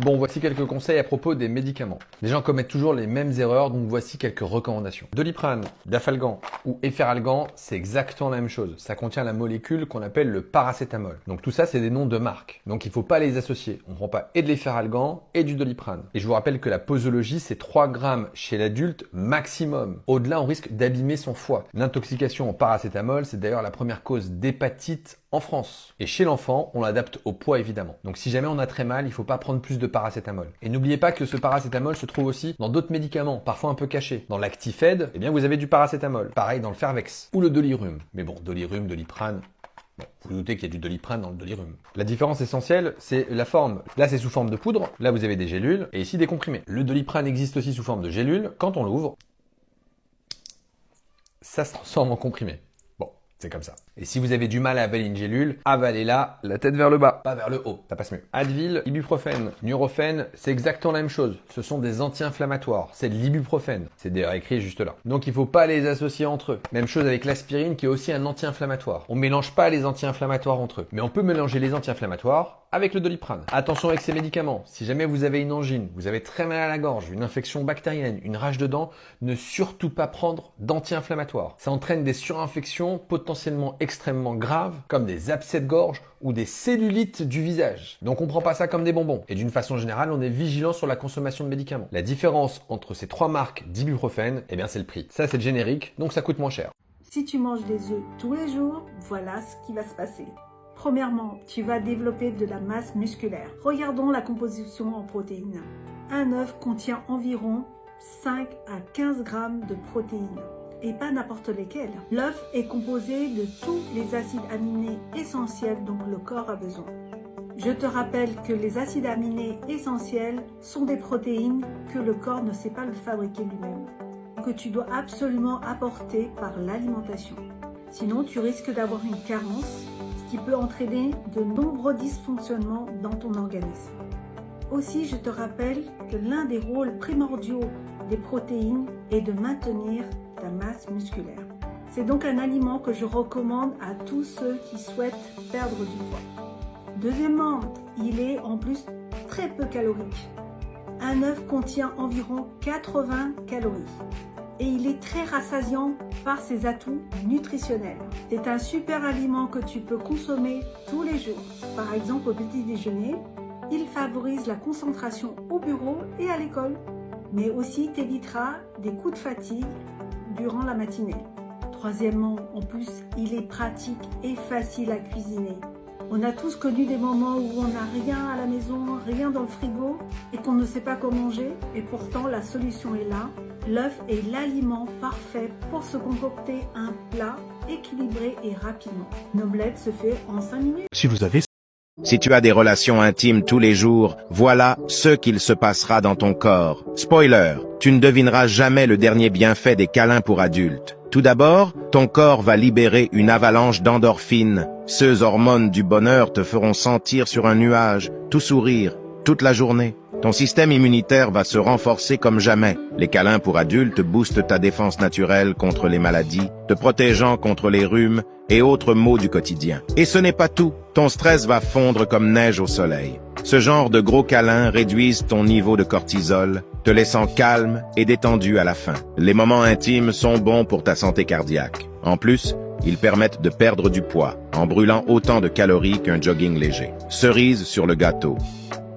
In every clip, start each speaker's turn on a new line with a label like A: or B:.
A: Bon, voici quelques conseils à propos des médicaments. Les gens commettent toujours les mêmes erreurs, donc voici quelques recommandations. Doliprane, Dafalgan ou Efferalgan, c'est exactement la même chose. Ça contient la molécule qu'on appelle le paracétamol. Donc tout ça, c'est des noms de marques. Donc il ne faut pas les associer. On ne prend pas et de l'Efferalgan et du Doliprane. Et je vous rappelle que la posologie, c'est 3 grammes chez l'adulte maximum. Au-delà, on risque d'abîmer son foie. L'intoxication en paracétamol, c'est d'ailleurs la première cause d'hépatite en France. Et chez l'enfant, on l'adapte au poids évidemment. Donc si jamais on a très mal, il ne faut pas prendre plus de paracétamol. Et n'oubliez pas que ce paracétamol se trouve aussi dans d'autres médicaments, parfois un peu cachés. Dans l'Actifed, eh bien vous avez du paracétamol. Pareil dans le Fervex ou le Dolirum. Mais bon, Dolirum, Doliprane, bon, vous vous doutez qu'il y a du Doliprane dans le Dolirum. La différence essentielle, c'est la forme. Là, c'est sous forme de poudre. Là, vous avez des gélules. Et ici, des comprimés. Le Doliprane existe aussi sous forme de gélules. Quand on l'ouvre, ça se transforme en comprimé. C'est comme ça. Et si vous avez du mal à avaler une gélule, avalez-la la tête vers le bas, pas vers le haut. Ça passe mieux. Advil, ibuprofène, Nurofen, c'est exactement la même chose. Ce sont des anti-inflammatoires. C'est de l'ibuprofène. C'est d'ailleurs écrit juste là. Donc il ne faut pas les associer entre eux. Même chose avec l'aspirine qui est aussi un anti-inflammatoire. On ne mélange pas les anti-inflammatoires entre eux. Mais on peut mélanger les anti-inflammatoires avec le Doliprane. Attention avec ces médicaments. Si jamais vous avez une angine, vous avez très mal à la gorge, une infection bactérienne, une rage de dents, ne surtout pas prendre d'anti-inflammatoires. Ça entraîne des surinfections potentiellement extrêmement graves, comme des abcès de gorge ou des cellulites du visage. Donc on prend pas ça comme des bonbons. Et d'une façon générale, on est vigilant sur la consommation de médicaments. La différence entre ces 3 marques d'ibuprofène, eh bien c'est le prix. Ça c'est le générique, donc ça coûte moins cher.
B: Si tu manges des œufs tous les jours, voilà ce qui va se passer. Premièrement, tu vas développer de la masse musculaire. Regardons la composition en protéines. Un œuf contient environ 5 à 15 grammes de protéines. Et pas n'importe lesquels. L'œuf est composé de tous les acides aminés essentiels dont le corps a besoin. Je te rappelle que les acides aminés essentiels sont des protéines que le corps ne sait pas le fabriquer lui-même, que tu dois absolument apporter par l'alimentation. Sinon, tu risques d'avoir une carence, ce qui peut entraîner de nombreux dysfonctionnements dans ton organisme. Aussi, je te rappelle que l'un des rôles primordiaux des protéines est de maintenir ta masse musculaire. C'est donc un aliment que je recommande à tous ceux qui souhaitent perdre du poids. Deuxièmement, il est en plus très peu calorique. Un œuf contient environ 80 calories et il est très rassasiant par ses atouts nutritionnels. C'est un super aliment que tu peux consommer tous les jours. Par exemple au petit déjeuner, il favorise la concentration au bureau et à l'école, mais aussi t'évitera des coups de fatigue durant la matinée. Troisièmement, en plus, il est pratique et facile à cuisiner. On a tous connu des moments où on n'a rien à la maison, rien dans le frigo et qu'on ne sait pas quoi manger, et pourtant la solution est là. L'œuf est l'aliment parfait pour se concocter un plat équilibré et rapidement. Une omelette se fait en 5 minutes.
C: Si tu as des relations intimes tous les jours, voilà ce qu'il se passera dans ton corps. Spoiler, tu ne devineras jamais le dernier bienfait des câlins pour adultes. Tout d'abord, ton corps va libérer une avalanche d'endorphines. Ces hormones du bonheur te feront sentir sur un nuage, tout sourire, toute la journée. Ton système immunitaire va se renforcer comme jamais. Les câlins pour adultes boostent ta défense naturelle contre les maladies, te protégeant contre les rhumes et autres maux du quotidien. Et ce n'est pas tout. Ton stress va fondre comme neige au soleil. Ce genre de gros câlins réduisent ton niveau de cortisol, te laissant calme et détendu à la fin. Les moments intimes sont bons pour ta santé cardiaque. En plus, ils permettent de perdre du poids, en brûlant autant de calories qu'un jogging léger. Cerise sur le gâteau.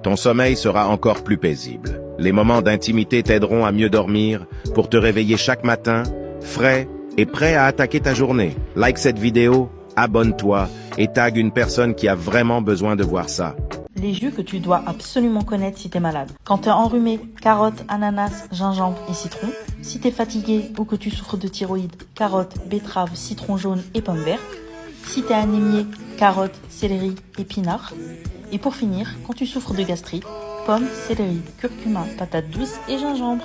C: Ton sommeil sera encore plus paisible. Les moments d'intimité t'aideront à mieux dormir pour te réveiller chaque matin, frais et prêt à attaquer ta journée. Like cette vidéo, abonne-toi et tag une personne qui a vraiment besoin de voir ça.
D: Les jus que tu dois absolument connaître si t'es malade. Quand t'es enrhumé, carotte, ananas, gingembre et citron. Si t'es fatigué ou que tu souffres de thyroïde, carotte, betterave, citron jaune et pomme verte. Si t'es anémié, carotte, céleri, épinards. Et pour finir, quand tu souffres de gastrite, pommes, céleri, curcuma, patates douces et gingembre.